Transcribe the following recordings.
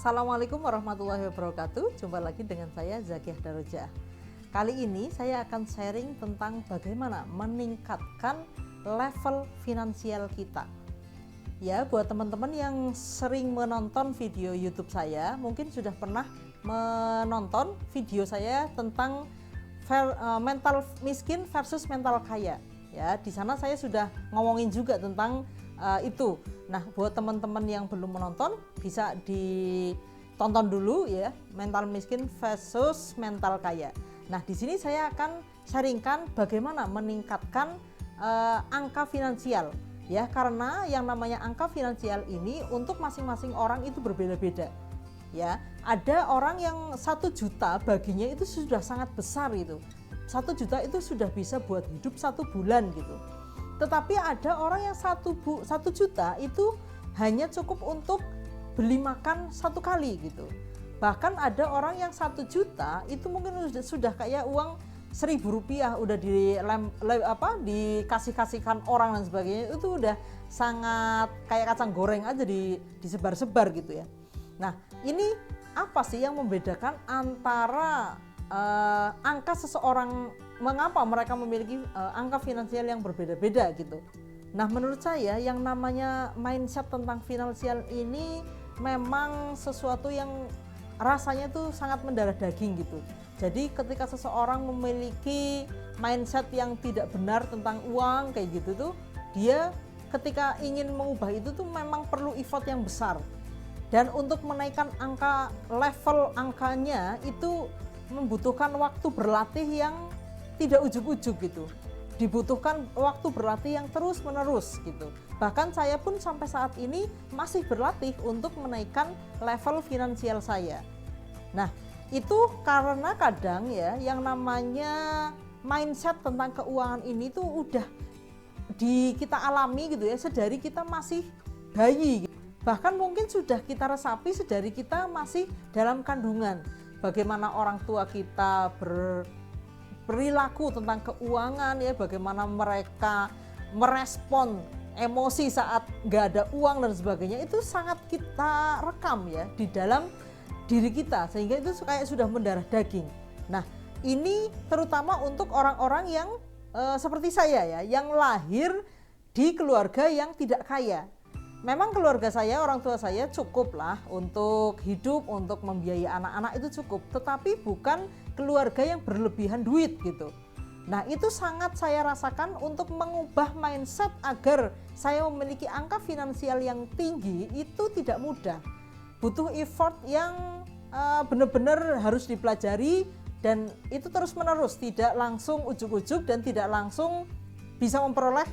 Assalamualaikum warahmatullahi wabarakatuh. Jumpa lagi dengan saya Zakiah Darojah. Kali ini saya akan sharing tentang bagaimana meningkatkan level finansial kita. Ya, buat teman-teman yang sering menonton video YouTube saya, mungkin sudah pernah menonton video saya tentang mental miskin versus mental kaya. Ya, di sana saya sudah ngomongin juga tentang itu. Nah, buat teman-teman yang belum menonton bisa ditonton dulu ya, mental miskin versus mental kaya. Nah, di sini saya akan sharingkan bagaimana meningkatkan angka finansial ya, karena yang namanya angka finansial ini untuk masing-masing orang itu berbeda-beda. Ya, ada orang yang 1 juta baginya itu sudah sangat besar itu. 1 juta itu sudah bisa buat hidup 1 bulan gitu. Tetapi ada orang yang 1 juta itu hanya cukup untuk beli makan 1 kali gitu. Bahkan ada orang yang 1 juta itu mungkin sudah kayak uang 1.000 rupiah udah dikasih-kasihkan orang dan sebagainya, itu udah sangat kayak kacang goreng aja disebar-sebar gitu ya. Nah, ini apa sih yang membedakan antara angka seseorang, mengapa mereka memiliki angka finansial yang berbeda-beda gitu. Nah, menurut saya yang namanya mindset tentang finansial ini memang sesuatu yang rasanya tuh sangat mendarah daging gitu. Jadi ketika seseorang memiliki mindset yang tidak benar tentang uang kayak gitu tuh, dia ketika ingin mengubah itu tuh memang perlu effort yang besar. Dan untuk menaikkan level angkanya itu membutuhkan waktu berlatih yang tidak ujuk-ujuk gitu. Dibutuhkan waktu berlatih yang terus-menerus gitu. Bahkan saya pun sampai saat ini masih berlatih untuk menaikkan level finansial saya. Nah, itu karena kadang ya yang namanya mindset tentang keuangan ini tuh udah kita alami gitu ya sedari kita masih bayi gitu. Bahkan mungkin sudah kita resapi sedari kita masih dalam kandungan. Bagaimana orang tua kita berperilaku tentang keuangan ya, bagaimana mereka merespon emosi saat nggak ada uang dan sebagainya, itu sangat kita rekam ya di dalam diri kita, sehingga itu kayak sudah mendarah daging. Nah, ini terutama untuk orang-orang yang seperti saya ya, yang lahir di keluarga yang tidak kaya. Memang keluarga saya, orang tua saya cukup lah untuk hidup, untuk membiayai anak-anak itu cukup, tetapi bukan keluarga yang berlebihan duit gitu. Nah, itu sangat saya rasakan untuk mengubah mindset agar saya memiliki angka finansial yang tinggi itu tidak mudah. Butuh effort yang benar-benar harus dipelajari, dan itu terus-menerus, tidak langsung ujuk-ujuk dan tidak langsung bisa memperoleh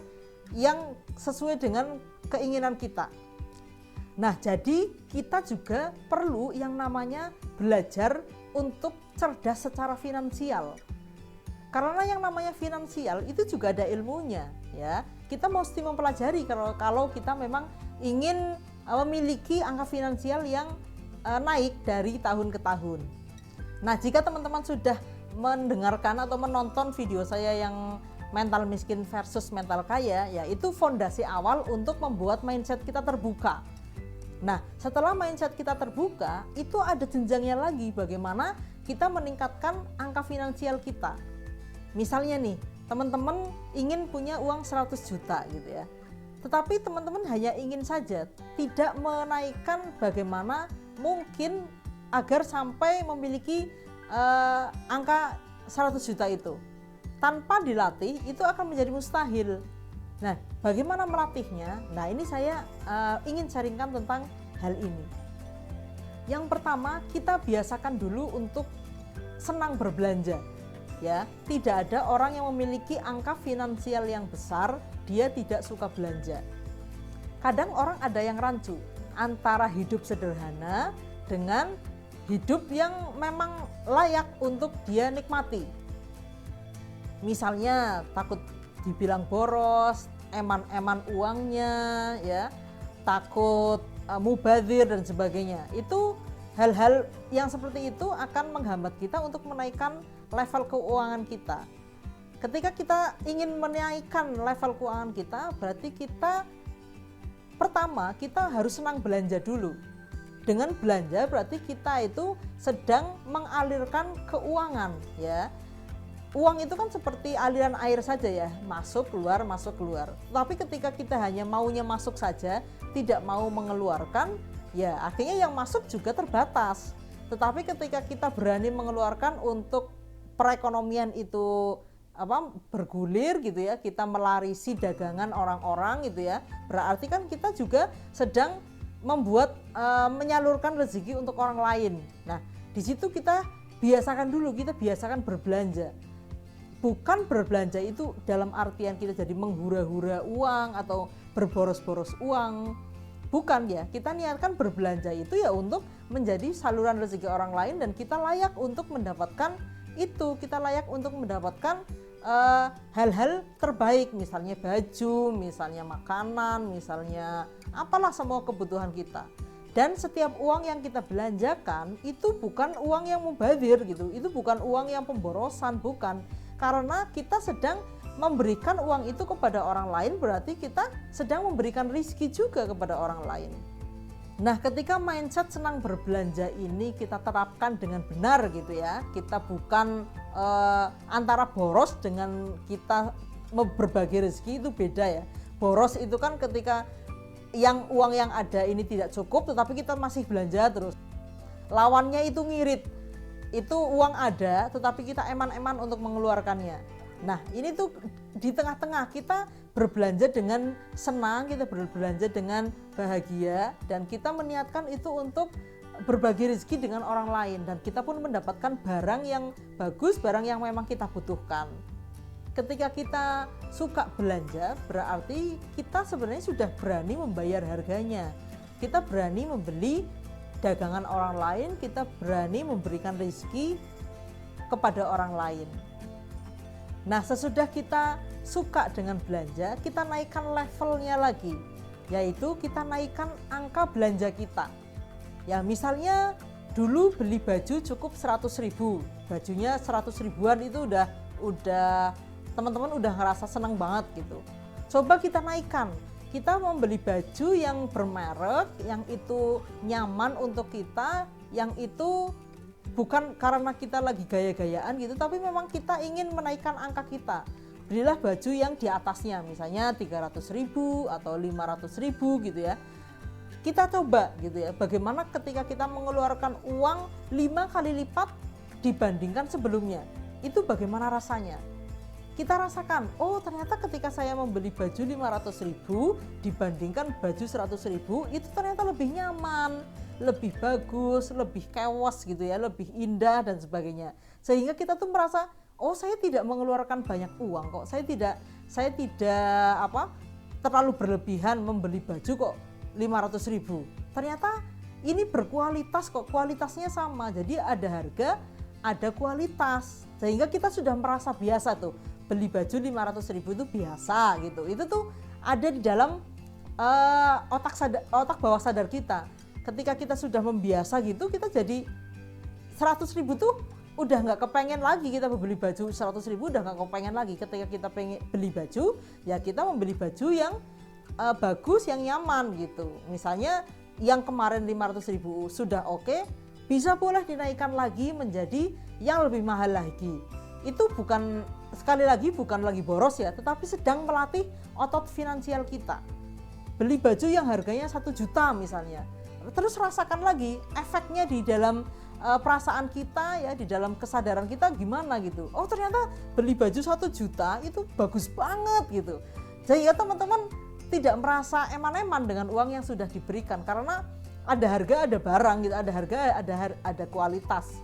yang sesuai dengan keinginan kita. Nah, jadi kita juga perlu yang namanya belajar untuk cerdas secara finansial. Karena yang namanya finansial itu juga ada ilmunya ya. Kita mesti mempelajari kalau kita memang ingin memiliki angka finansial yang naik dari tahun ke tahun. Nah, jika teman-teman sudah mendengarkan atau menonton video saya yang mental miskin versus mental kaya, ya itu fondasi awal untuk membuat mindset kita terbuka. Nah, setelah mindset kita terbuka, itu ada jenjangnya lagi bagaimana kita meningkatkan angka finansial kita. Misalnya nih, teman-teman ingin punya uang 100 juta gitu ya. Tetapi teman-teman hanya ingin saja, tidak menaikkan bagaimana mungkin agar sampai memiliki angka 100 juta itu. Tanpa dilatih itu akan menjadi mustahil. Nah, bagaimana melatihnya? Nah, ini saya ingin sharingkan tentang hal ini. Yang pertama, kita biasakan dulu untuk senang berbelanja. Ya, tidak ada orang yang memiliki angka finansial yang besar dia tidak suka belanja. Kadang orang ada yang rancu antara hidup sederhana dengan hidup yang memang layak untuk dia nikmati. Misalnya takut dibilang boros, eman-eman uangnya ya, takut mubazir dan sebagainya. Itu hal-hal yang seperti itu akan menghambat kita untuk menaikkan level keuangan kita. Ketika kita ingin menaikkan level keuangan kita, berarti kita pertama kita harus senang belanja dulu. Dengan belanja berarti kita itu sedang mengalirkan keuangan ya. Uang itu kan seperti aliran air saja ya, masuk keluar masuk keluar. Tapi ketika kita hanya maunya masuk saja, tidak mau mengeluarkan, ya akhirnya yang masuk juga terbatas. Tetapi ketika kita berani mengeluarkan untuk perekonomian itu bergulir gitu ya, kita melarisi dagangan orang-orang gitu ya, berarti kan kita juga sedang menyalurkan rezeki untuk orang lain. Nah, di situ kita biasakan berbelanja. Bukan berbelanja itu dalam artian kita jadi menghura-hura uang atau berboros-boros uang. Bukan ya, kita niatkan berbelanja itu ya untuk menjadi saluran rezeki orang lain dan kita layak untuk mendapatkan itu, kita layak untuk mendapatkan hal-hal terbaik, misalnya baju, misalnya makanan, misalnya apalah semua kebutuhan kita. Dan setiap uang yang kita belanjakan itu bukan uang yang mubazir gitu, itu bukan uang yang pemborosan, bukan. Karena kita sedang memberikan uang itu kepada orang lain, berarti kita sedang memberikan rezeki juga kepada orang lain. Nah, ketika mindset senang berbelanja ini kita terapkan dengan benar gitu ya, kita bukan antara boros dengan kita berbagi rezeki itu beda ya. Boros itu kan ketika uang yang ada ini tidak cukup tetapi kita masih belanja terus. Lawannya itu ngirit, itu uang ada tetapi kita eman-eman untuk mengeluarkannya. Nah, ini tuh di tengah-tengah kita berbelanja dengan senang, kita berbelanja dengan bahagia, dan kita meniatkan itu untuk berbagi rezeki dengan orang lain, dan kita pun mendapatkan barang yang bagus, barang yang memang kita butuhkan. Ketika kita suka belanja, berarti kita sebenarnya sudah berani membayar harganya. Kita berani membeli dagangan orang lain, kita berani memberikan rezeki kepada orang lain. Nah, sesudah kita suka dengan belanja, kita naikkan levelnya lagi, yaitu kita naikkan angka belanja kita. Ya, misalnya dulu beli baju cukup 100.000, bajunya 100 ribuan itu udah teman-teman udah ngerasa senang banget gitu. Coba kita naikkan, kita membeli baju yang bermerek, yang itu nyaman untuk kita, yang itu bukan karena kita lagi gaya-gayaan gitu, tapi memang kita ingin menaikkan angka kita. Belilah baju yang di atasnya, misalnya 300.000 atau 500.000 gitu ya. Kita coba gitu ya, bagaimana ketika kita mengeluarkan uang 5 kali lipat dibandingkan sebelumnya. Itu bagaimana rasanya? Kita rasakan, oh ternyata ketika saya membeli baju 500.000 dibandingkan baju 100.000, itu ternyata lebih nyaman, lebih bagus, lebih kewas gitu ya, lebih indah dan sebagainya. Sehingga kita tuh merasa, oh saya tidak mengeluarkan banyak uang kok, saya tidak terlalu berlebihan membeli baju kok 500.000. Ternyata ini berkualitas kok, kualitasnya sama. Jadi ada harga, ada kualitas. Sehingga kita sudah merasa biasa tuh, beli baju 500.000 itu biasa gitu. Itu tuh ada di dalam otak bawah sadar kita. Ketika kita sudah membiasa gitu, kita jadi 100.000 tuh udah nggak kepengen lagi kita beli baju 100.000, udah nggak kepengen lagi. Ketika kita pengen beli baju, ya kita membeli baju yang bagus, yang nyaman gitu. Misalnya yang kemarin 500.000 sudah oke, bisa boleh dinaikkan lagi menjadi yang lebih mahal lagi. Itu sekali lagi bukan lagi boros ya, tetapi sedang melatih otot finansial kita. Beli baju yang harganya 1 juta misalnya, terus rasakan lagi efeknya di dalam perasaan kita ya, di dalam kesadaran kita gimana gitu. Oh ternyata beli baju 1 juta itu bagus banget gitu. Jadi ya teman-teman tidak merasa eman-eman dengan uang yang sudah diberikan, karena ada harga, ada barang gitu, ada harga, ada kualitas.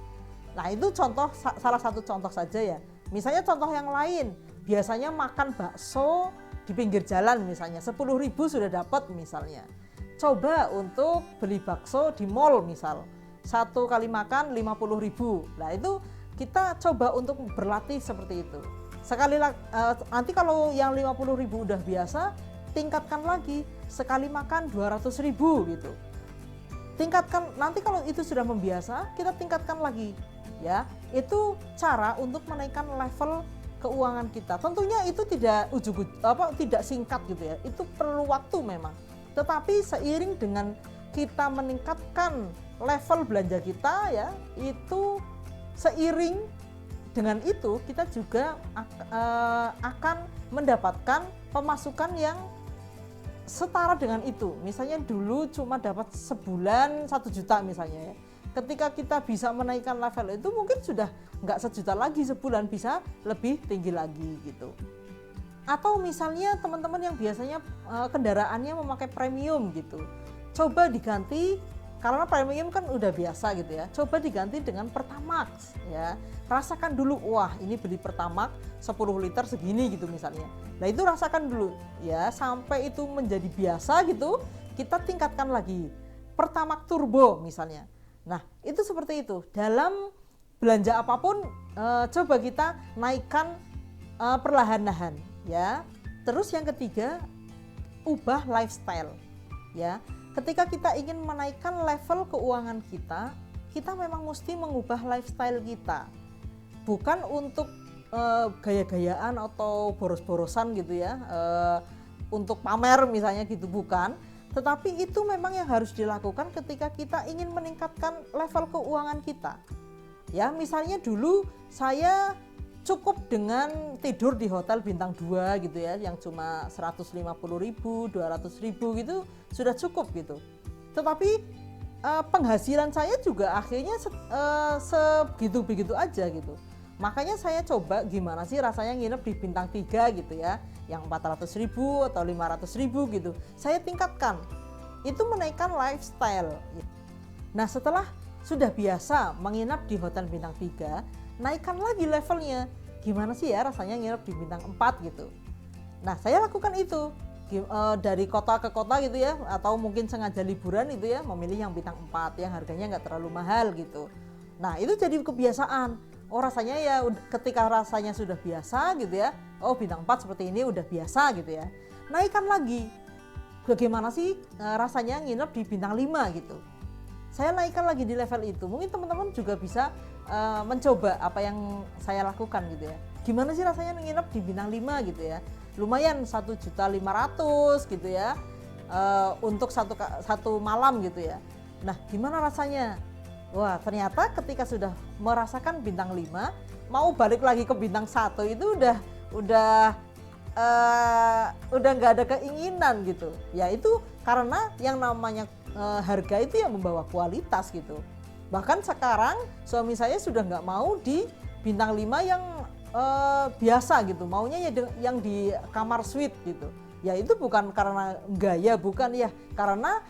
Nah itu salah satu contoh saja ya. Misalnya contoh yang lain, biasanya makan bakso di pinggir jalan misalnya 10.000 sudah dapat misalnya. Coba untuk beli bakso di mall misal, 1 kali makan 50.000. Nah itu kita coba untuk berlatih seperti itu. Nanti kalau yang 50.000 udah biasa, tingkatkan lagi, sekali makan 200.000 gitu. Tingkatkan, nanti kalau itu sudah membiasa, kita tingkatkan lagi. Ya, itu cara untuk menaikkan level keuangan kita. Tentunya itu tidak tidak singkat gitu ya. Itu perlu waktu memang. Tetapi seiring dengan kita meningkatkan level belanja kita ya, itu seiring dengan itu kita juga akan mendapatkan pemasukan yang setara dengan itu. Misalnya dulu cuma dapat sebulan 1 juta misalnya ya. Ketika kita bisa menaikkan level itu mungkin sudah nggak 1 juta lagi sebulan, bisa lebih tinggi lagi gitu. Atau misalnya teman-teman yang biasanya kendaraannya memakai premium gitu, coba diganti, karena premium kan udah biasa gitu ya, coba diganti dengan Pertamax ya. Rasakan dulu, wah ini beli Pertamax 10 liter segini gitu misalnya. Nah itu rasakan dulu ya, sampai itu menjadi biasa gitu, kita tingkatkan lagi Pertamax Turbo misalnya. Nah itu seperti itu, dalam belanja apapun coba kita naikkan perlahan-lahan ya. Terus yang ketiga, ubah lifestyle ya. Ketika kita ingin menaikkan level keuangan kita, kita memang mesti mengubah lifestyle kita. Bukan untuk gaya-gayaan atau boros-borosan gitu ya, untuk pamer misalnya gitu, bukan. Tetapi itu memang yang harus dilakukan ketika kita ingin meningkatkan level keuangan kita. Ya, misalnya dulu saya cukup dengan tidur di hotel bintang 2 gitu ya, yang cuma 150.000, 200.000 gitu sudah cukup gitu. Tetapi penghasilan saya juga akhirnya sebegitu-begitu aja gitu. Makanya saya coba gimana sih rasanya nginep di bintang 3 gitu ya, yang 400.000 atau 500.000 gitu. Saya tingkatkan, itu menaikkan lifestyle. Nah setelah sudah biasa menginap di hotel bintang 3, naikkan lagi levelnya. Gimana sih ya rasanya nginep di bintang 4 gitu. Nah saya lakukan itu dari kota ke kota gitu ya, atau mungkin sengaja liburan itu ya, memilih yang bintang 4 yang harganya nggak terlalu mahal gitu. Nah itu jadi kebiasaan. Oh rasanya ya ketika rasanya sudah biasa gitu ya, oh bintang 4 seperti ini udah biasa gitu ya, naikkan lagi. Bagaimana sih rasanya nginep di bintang 5 gitu. Saya naikkan lagi di level itu. Mungkin teman-teman juga bisa mencoba apa yang saya lakukan gitu ya. Gimana sih rasanya nginep di bintang 5 gitu ya. Lumayan 1.500.000 gitu ya, untuk satu malam gitu ya. Nah gimana rasanya? Wah ternyata ketika sudah merasakan bintang 5, mau balik lagi ke bintang 1 itu udah nggak ada keinginan gitu. Ya itu karena yang namanya harga itu yang membawa kualitas gitu. Bahkan sekarang suami saya sudah nggak mau di bintang 5 yang biasa gitu, maunya ya yang di kamar suite gitu. Ya itu bukan karena gaya, bukan ya, karena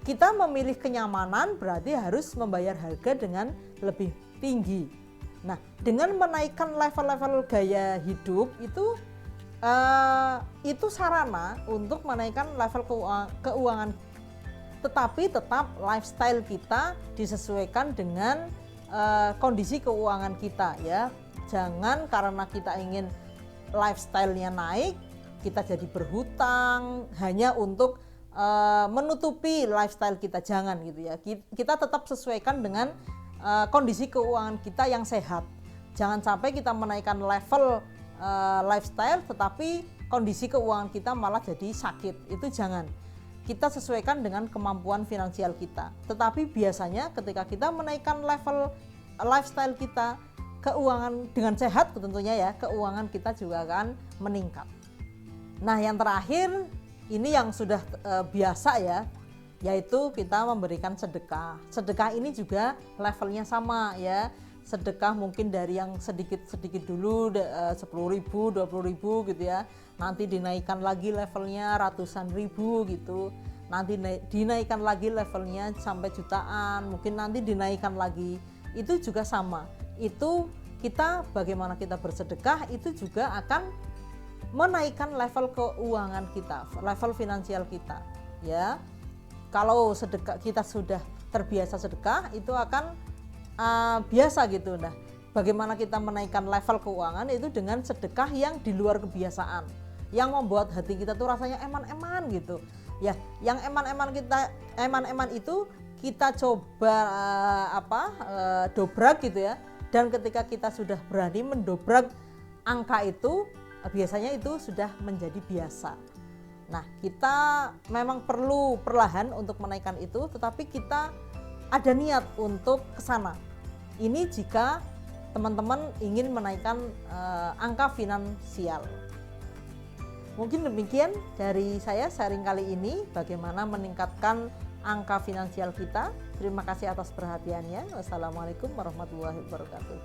kita memilih kenyamanan berarti harus membayar harga dengan lebih tinggi. Nah dengan menaikkan level-level gaya hidup itu sarana untuk menaikkan level keuangan, tetapi tetap lifestyle kita disesuaikan dengan kondisi keuangan kita ya. Jangan karena kita ingin lifestyle-nya naik, kita jadi berhutang hanya untuk menutupi lifestyle kita. Jangan gitu ya. Kita tetap sesuaikan dengan kondisi keuangan kita yang sehat. Jangan sampai kita menaikkan level lifestyle tetapi kondisi keuangan kita malah jadi sakit. Itu jangan. Kita sesuaikan dengan kemampuan finansial kita. Tetapi biasanya ketika kita menaikkan level lifestyle kita, keuangan dengan sehat tentunya ya, keuangan kita juga akan meningkat. Nah yang terakhir ini yang sudah biasa ya, yaitu kita memberikan sedekah. Sedekah ini juga levelnya sama ya. Sedekah mungkin dari yang sedikit-sedikit dulu 10.000, 20.000 gitu ya. Nanti dinaikkan lagi levelnya ratusan ribu gitu. Nanti dinaikkan lagi levelnya sampai jutaan, mungkin nanti dinaikkan lagi. Itu juga sama. Itu kita bagaimana kita bersedekah itu juga akan menaikkan level keuangan kita, level finansial kita ya. Kalau sedekah kita sudah terbiasa sedekah itu akan biasa gitu. Nah bagaimana kita menaikkan level keuangan itu dengan sedekah yang di luar kebiasaan, yang membuat hati kita tuh rasanya eman-eman gitu ya. Yang eman-eman itu kita coba dobrak gitu ya. Dan ketika kita sudah berani mendobrak angka itu, biasanya itu sudah menjadi biasa. Nah, kita memang perlu perlahan untuk menaikkan itu, tetapi kita ada niat untuk ke sana. Ini jika teman-teman ingin menaikkan angka finansial. Mungkin demikian dari saya sharing kali ini, bagaimana meningkatkan angka finansial kita. Terima kasih atas perhatiannya. Wassalamualaikum warahmatullahi wabarakatuh.